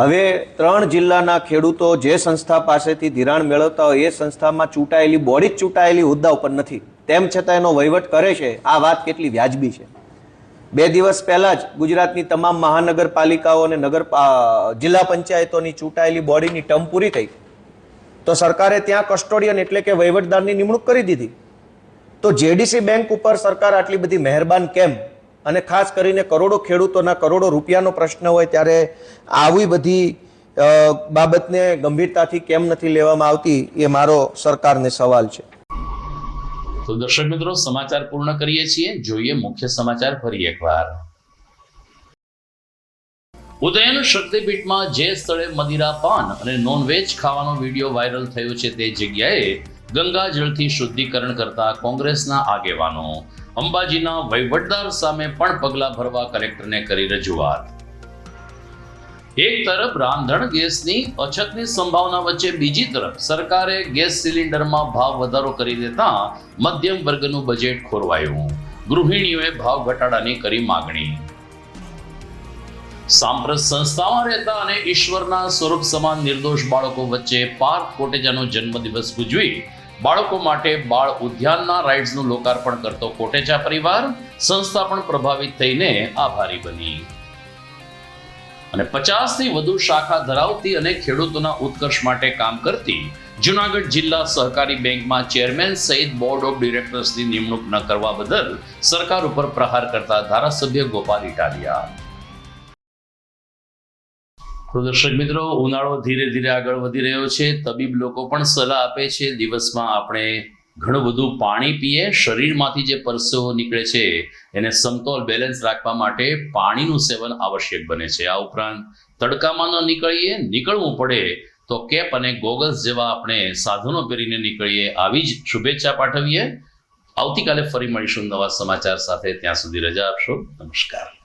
હવે 3 જિલ્લાના ખેડૂતો જે સંસ્થા પાસેથી ધિરાણ મેળવતા હોય એ સંસ્થામાં ચૂંટાયેલી બોડી જ ચૂંટાયેલી હોદ્દા ઉપર નથી, તેમ છતાં એનો વહીવટ કરે છે. આ વાત કેટલી વ્યાજબી છે. 2 દિવસ પહેલા જ ગુજરાતની તમામ મહાનગરપાલિકાઓ અને જિલ્લા પંચાયતોની ચૂંટાયેલી બોડીની ટર્મ પૂરી થઈ તો સરકારે ત્યાં કસ્ટોડિયન એટલે કે વહીવટદારની નિમણૂક કરી દીધી. તો જેડીસી બેંક ઉપર સરકાર આટલી બધી મહેરબાન કેમ? અને ખાસ કરીને કરોડો ખેડૂતોના કરોડો રૂપિયાનો પ્રશ્ન હોય ત્યારે આવી બધી બાબતને ગંભીરતાથી કેમ નથી લેવામાં આવતી એ મારો સરકારને સવાલ છે. તો દર્શક મિત્રો, સમાચાર પૂર્ણ કરીએ છીએ. જોઈએ મુખ્ય સમાચાર ફરી એકવાર. ઉદયન શક્તિપીઠમાં જે સ્થળે મદિરા પાન અને નોનવેજ ખાવાનો વિડીયો વાયરલ થયો છે તે જગ્યાએ ગંગાજળથી શુદ્ધિકરણ કરતા કોંગ્રેસના આગેવાનો અંબાજીના વહીવટદાર સામે પણ પગલાં ભરવા કલેક્ટરને કરી રજૂઆત. એક તરફ રાંધણ ગેસની અછતની સંભાવના વચ્ચે બીજી તરફ સરકારે ગેસ સિલિન્ડરમાં ભાવ વધારો કરી દેતા મધ્યમ વર્ગનું બજેટ ખોરવાયું. ગૃહિણીઓએ ભાવ ઘટાડાની કરી માગણી. સાંપ્રત સંસ્થામાં રહેતા અને ઈશ્વરના સ્વરૂપ સમાન નિર્દોષ બાળકો વચ્ચે પાર્થ કોટેચાનો જન્મદિવસ ઉજવી બાળકો માટે બાળ ઉદ્યાનના રાઇડ્સનું લોકાર્પણ કરતો કોટેચા પરિવાર સંસ્થા પણ પ્રભાવિત થઈને આભારી બની. અને 50 થી વધુ શાખા ધરાવતી અને ખેડૂતોના ઉત્કર્ષ માટે કામ કરતી જુનાગઢ જિલ્લા સહકારી બેંકમાં ચેરમેન સહિત બોર્ડ ઓફ ડિરેક્ટર્સની નિમણૂક ન કરવા બદલ સરકાર ઉપર પ્રહાર કરતા ધારાસભ્ય ગોપાલ ઇટાલિયા. તો દર્શક મિત્રો, ઉનાળો ધીરે ધીરે આગળ વધી રહ્યો છે. તબીબ લોકો પણ સલાહ આપે છે દિવસમાં આપણે ઘણું બધું પાણી પીએ. શરીરમાંથી જે પરસેવો નીકળે છે એને સમતોલ બેલેન્સ રાખવા માટે પાણીનું સેવન આવશ્યક બને છે. આ ઉપરાંત તડકામાં ન નીકળવું પડે તો કેપ અને ગોગલ્સ જેવા આપણે સાધનો પહેરીને નીકળીએ. આવી જ શુભેચ્છા પાઠવીએ. આવતીકાલે ફરી મળીશું નવા સમાચાર સાથે. ત્યાં સુધી રજા આપશો. નમસ્કાર.